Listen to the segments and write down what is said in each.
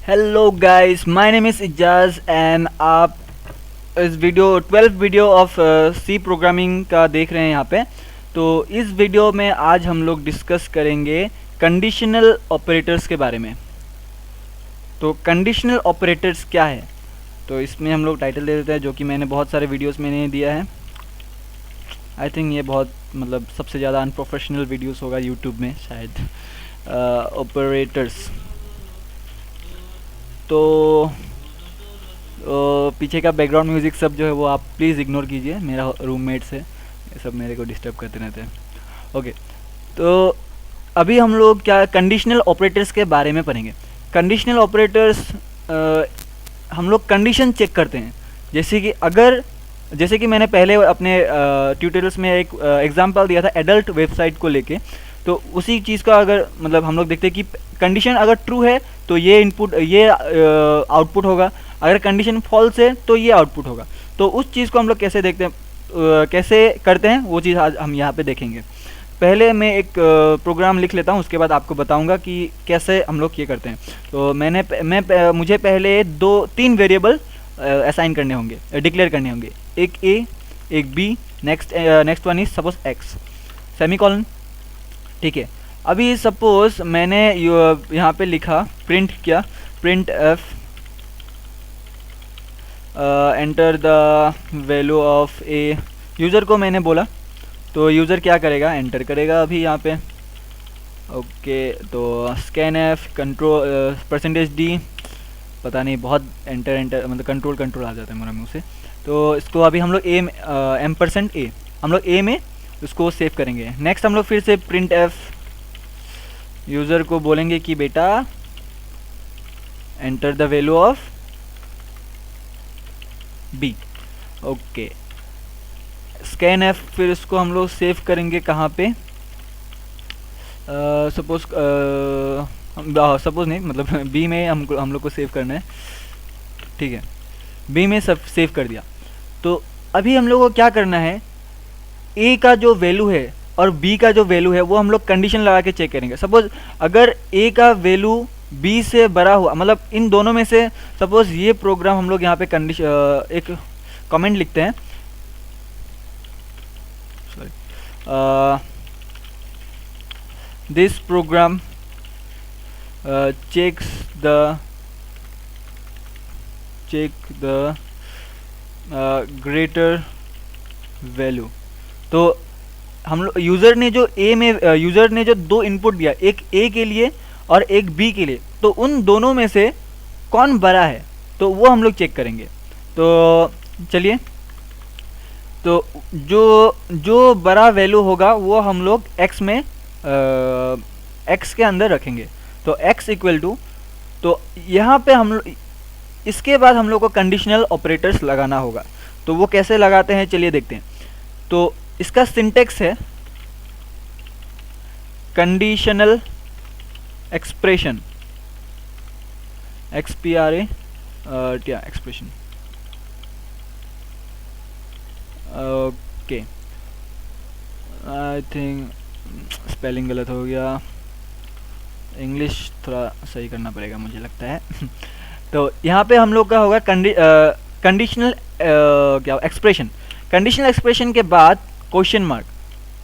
Hello guys, my name is Ijaz and आप इस video 12 video of C programming का देख रहे हैं यहाँ पे। तो इस वीडियो में आज हम लोग डिस्कस करेंगे कंडीशनल ऑपरेटर्स के बारे में। तो कंडीशनल ऑपरेटर्स क्या है, तो इसमें हम लोग टाइटल दे देते हैं, जो कि मैंने बहुत सारे वीडियोस में नहीं दिया है। आई थिंक ये बहुत सबसे ज़्यादा अनप्रोफेशनल वीडियोस होगा यूट्यूब में शायद। ऑपरेटर्स तो पीछे का बैकग्राउंड म्यूज़िक सब जो है वो आप प्लीज़ इग्नोर कीजिए, मेरा रूममेट्स है, ये सब मेरे को डिस्टर्ब करते रहते हैं। ओके, तो अभी हम लोग क्या कंडीशनल ऑपरेटर्स के बारे में पढ़ेंगे। कंडीशनल ऑपरेटर्स हम लोग कंडीशन चेक करते हैं। जैसे कि मैंने पहले अपने ट्यूटोरियल्स में एक एग्जांपल दिया था एडल्ट वेबसाइट को लेके, तो उसी चीज़ का अगर हम लोग देखते हैं कि कंडीशन अगर ट्रू है तो ये आउटपुट होगा, अगर कंडीशन फॉल्स है तो ये आउटपुट होगा। तो उस चीज़ को हम लोग कैसे देखते हैं, कैसे करते हैं, वो चीज़ आज हम यहाँ पे देखेंगे। पहले मैं एक प्रोग्राम लिख लेता हूँ, उसके बाद आपको बताऊँगा कि कैसे हम लोग ये करते हैं। तो मुझे पहले 2-3 वेरिएबल असाइन करने होंगे, डिक्लेयर करने होंगे। एक ए, एक B, next one is suppose X, semicolon. ठीक है, अभी सपोज मैंने यहाँ पे लिखा, प्रिंट किया, print F enter the value of A. User को मैंने बोला, तो यूज़र क्या करेगा, एंटर करेगा अभी यहाँ पे। ओके, तो स्कैन एफ, कंट्रोल %d, पता नहीं बहुत एंटर मतलब कंट्रोल आ जाता है मेरा मुँह से। तो इसको अभी हम लोग %a हम लोग ए में उसको सेव करेंगे। नेक्स्ट हम लोग फिर से प्रिंट एफ, यूज़र को बोलेंगे कि बेटा enter the value of B. Okay, scan F, फिर इसको हम लोग सेव करेंगे कहाँ पे, सपोज नहीं, मतलब बी में हम लोग को सेव करना है। ठीक है, बी में सब सेव कर दिया। तो अभी हम लोग को क्या करना है, ए का जो वैल्यू है और बी का जो वैल्यू है वो हम लोग कंडीशन लगा के चेक करेंगे। सपोज अगर ए का वैल्यू बी से बड़ा हुआ, मतलब इन दोनों में से सपोज ये प्रोग्राम हम लोग यहाँ पे एक कमेंट लिखते हैं, this program check the greater value. तो हम लोग यूज़र ने जो 2 इनपुट दिया, एक ए के लिए और एक बी के लिए, तो उन दोनों में से कौन बड़ा है, तो वो हम लोग चेक करेंगे। तो चलिए, तो जो बड़ा वैल्यू होगा वो हम लोग x में x के अंदर रखेंगे। तो x इक्वल टू, तो यहाँ पे इसके बाद हम लोग को कंडीशनल ऑपरेटर्स लगाना होगा। तो वो कैसे लगाते हैं चलिए देखते हैं। तो इसका सिंटेक्स है conditional expression, XPRA expression. Okay, I think spelling गलत हो गया, इंग्लिश थोड़ा सही करना पड़ेगा मुझे लगता है। तो यहाँ पे हम लोग का होगा कंडीशनल एक्सप्रेशन। कंडीशनल एक्सप्रेशन के बाद क्वेश्चन मार्क।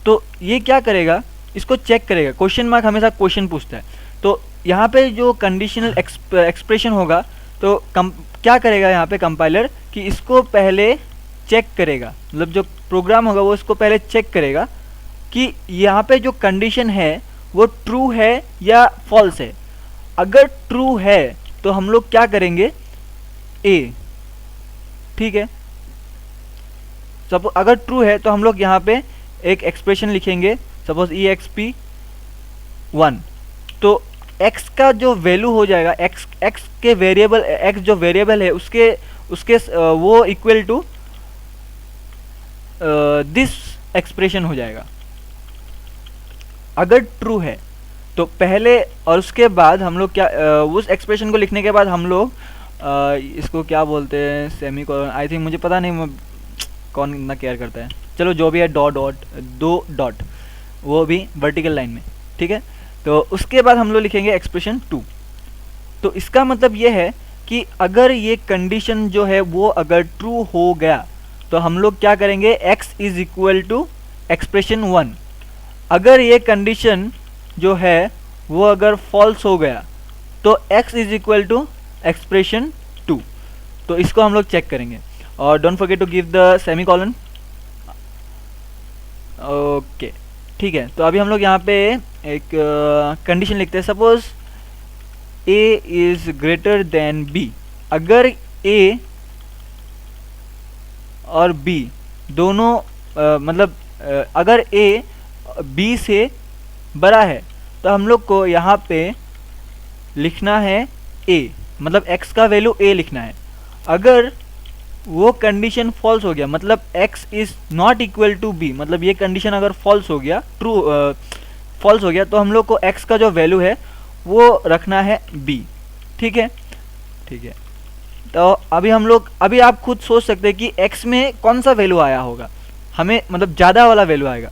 तो ये क्या करेगा, इसको चेक करेगा। क्वेश्चन मार्क हमेशा क्वेश्चन पूछता है। तो यहाँ पे जो कंडीशनल एक्सप्रेशन होगा, तो क्या करेगा यहाँ पे कंपाइलर, कि इसको पहले चेक करेगा, मतलब जो प्रोग्राम होगा वो इसको पहले चेक करेगा कि यहाँ पे जो कंडीशन है वो ट्रू है या फॉल्स है। अगर ट्रू है तो हम लोग क्या करेंगे, ए। ठीक है, सपोज अगर ट्रू है तो हम लोग यहाँ पे एक एक्सप्रेशन लिखेंगे, सपोज exp1। तो x का जो वैल्यू हो जाएगा, x के वेरिएबल, x जो वेरिएबल है उसके वो इक्वल टू दिस एक्सप्रेशन हो जाएगा, अगर ट्रू है तो पहले। और उसके बाद हम लोग क्या, उस एक्सप्रेशन को लिखने के बाद हम लोग इसको क्या बोलते हैं, सेमीकोलन। आई थिंक, मुझे पता नहीं कौन इतना केयर करता है, चलो जो भी है, दो डॉट, वो भी वर्टिकल लाइन में। ठीक है, तो उसके बाद हम लोग लिखेंगे एक्सप्रेशन 2। तो इसका मतलब ये है कि अगर ये कंडीशन जो है वो अगर ट्रू हो गया तो हम लोग क्या करेंगे, x is equal to expression 1। अगर ये कंडीशन जो है वो अगर फॉल्स हो गया तो x is equal to expression 2। तो इसको हम लोग चेक करेंगे और don't forget to give the semicolon. Okay ठीक है, तो अभी हम लोग यहाँ पे एक कंडीशन लिखते हैं। Suppose a is greater than b। अगर a और b दोनों मतलब अगर a b से बड़ा है तो हम लोग को यहाँ पे लिखना है a, मतलब x का वैल्यू a लिखना है। अगर वो कंडीशन फॉल्स हो गया, मतलब x is not equal to b, मतलब ये कंडीशन अगर फॉल्स हो गया, ट्रू फॉल्स हो गया, तो हम लोग को x का जो वैल्यू है वो रखना है b। ठीक है, ठीक है। तो अभी हम लोग, अभी आप खुद सोच सकते हैं कि x में कौन सा वैल्यू आया होगा, हमें मतलब ज़्यादा वाला वैल्यू आएगा।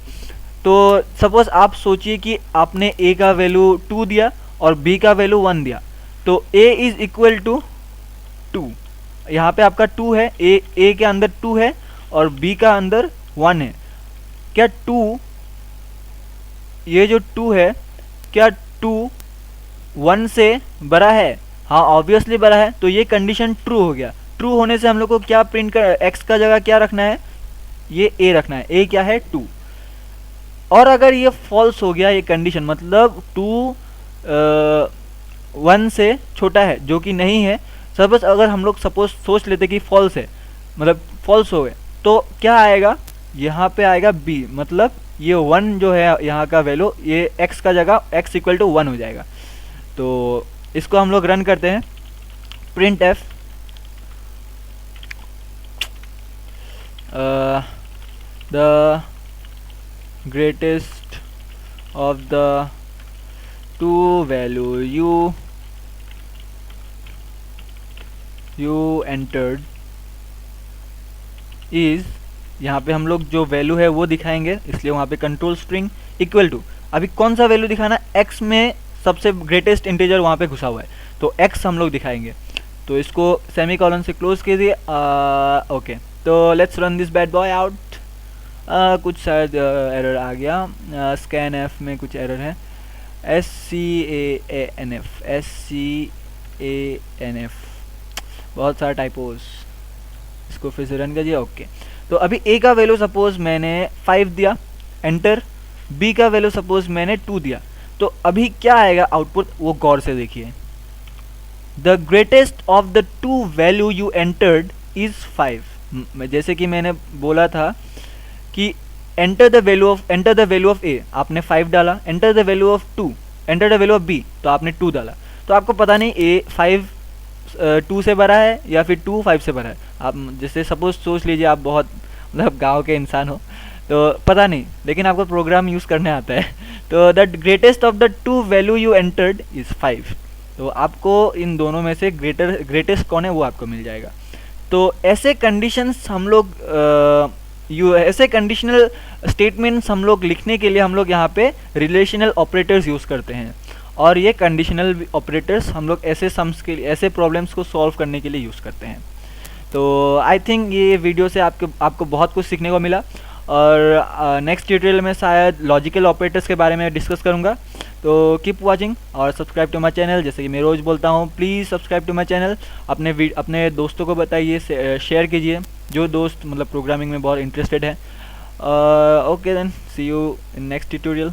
तो सपोज आप सोचिए कि आपने a का वैल्यू 2 दिया और b का वैल्यू 1 दिया, तो a इज इक्वल टू 2। यहाँ पे आपका 2 है, a के अंदर 2 है और b का अंदर 1 है। क्या 2, ये जो 2 है, क्या 2 1 से बड़ा है? हाँ ऑब्वियसली बड़ा है, तो ये कंडीशन ट्रू हो गया। ट्रू होने से हम लोग को क्या प्रिंट कर, x का जगह क्या रखना है, ये a रखना है। a क्या है 2। और अगर ये फॉल्स हो गया ये कंडीशन, मतलब 2 1 से छोटा है, जो कि नहीं है। सपोज अगर हम लोग सपोज सोच लेते कि फॉल्स है, मतलब फॉल्स हो गए, तो क्या आएगा, यहाँ पे आएगा b, मतलब ये 1 जो है यहाँ का वैल्यू, ये x का जगह x इक्वल टू 1 हो जाएगा। तो इसको हम लोग रन करते हैं, print f the greatest of the two value you entered is, यहाँ पे हम लोग जो वैल्यू है वो दिखाएंगे, इसलिए वहाँ पे कंट्रोल स्ट्रिंग इक्वल टू, अभी कौन सा वैल्यू दिखाना, x में सबसे ग्रेटेस्ट इंटीजर वहाँ पे घुसा हुआ है, तो x हम लोग दिखाएंगे। तो इसको सेमी कॉलन से क्लोज कीजिए। ओके, तो let's run this bad boy out. कुछ शायद एरर आ गया, स्कैन एफ में कुछ एरर है, SCANF, बहुत सारा टाइपोज। इसको फिर से रन कीजिए। ओके, तो अभी a का वैल्यू सपोज मैंने 5 दिया, एंटर। b का वैल्यू सपोज मैंने 2 दिया, तो अभी क्या आएगा आउटपुट, वो गौर से देखिए। The greatest of the two value you entered is 5। जैसे कि मैंने बोला था कि enter the value of a, आपने 5 डाला। Enter the value of 2, enter the value of b, तो आपने 2 डाला। तो आपको पता नहीं a 5 2 से बड़ा है या फिर 2 5 से बड़ा है। आप जैसे सपोज सोच लीजिए आप बहुत मतलब गांव के इंसान हो, तो पता नहीं, लेकिन आपको प्रोग्राम यूज़ करने आता है। तो the greatest of the two value you entered is 5। तो आपको इन दोनों में से ग्रेटेस्ट कौन है वो आपको मिल जाएगा। तो ऐसे कंडीशंस हम लोग ऐसे कंडीशनल स्टेटमेंट्स हम लोग लिखने के लिए हम लोग यहाँ पे रिलेशनल ऑपरेटर्स यूज़ करते हैं, और ये कंडीशनल ऑपरेटर्स हम लोग ऐसे सम्स के लिए, ऐसे प्रॉब्लम्स को सॉल्व करने के लिए यूज़ करते हैं। तो आई थिंक ये वीडियो से आपको बहुत कुछ सीखने को मिला, और नेक्स्ट ट्यूटोरियल में शायद लॉजिकल ऑपरेटर्स के बारे में डिस्कस करूँगा। तो कीप वाचिंग और सब्सक्राइब टू माई चैनल। जैसे कि मैं रोज़ बोलता हूँ, please subscribe to my channel. अपने दोस्तों को बताइए, शेयर कीजिए, जो दोस्त मतलब प्रोग्रामिंग में बहुत इंटरेस्टेड है। Okay then, see you in next tutorial.